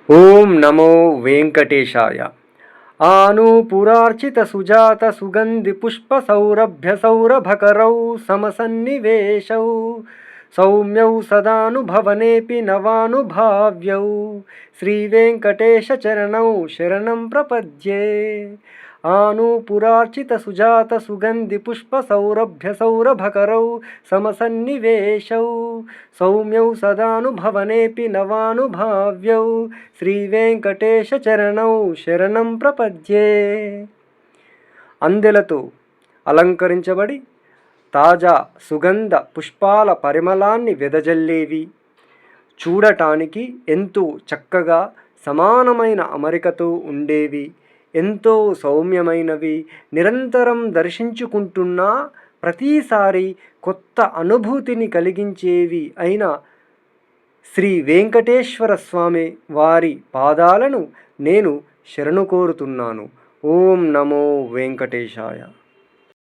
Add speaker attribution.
Speaker 1: ఓం నమో వెంకటేశాయ. ఆనూపురార్చిత సుజాత సుగంధి పుష్ప సౌరభ్య సౌరభకరౌ సమసన్నివేశౌ సౌమ్యౌ సదానుభవనేపి నవానుభావ్యౌ శ్రీవేంకటేశ చరణౌ శరణం ప్రపద్యే. ఆనూపురార్చిత సుజాత సుగంధి పుష్ప సౌరభ్య సౌరభకరౌ సమసన్నివేశౌ సౌమ్యౌ సదానుభవనేపి నవానుభావ్యౌ శ్రీవేంకటేశ చరణౌ శరణం ప్రపద్యే. అందెలతో అలంకరించబడి తాజా సుగంధ పుష్పాల పరిమళాన్ని వెదజల్లేవి, చూడటానికి ఎంతో చక్కగా సమానమైన అమరికతో ఉండేవి, ఎంతో సౌమ్యమైనవి, నిరంతరం దర్శించుకుంటున్నా ప్రతిసారి కొత్త అనుభూతిని కలిగించేవి అయిన శ్రీ వెంకటేశ్వర స్వామి వారి పాదాలను నేను శరణు కోరుతున్నాను. ఓం నమో వెంకటేశాయ.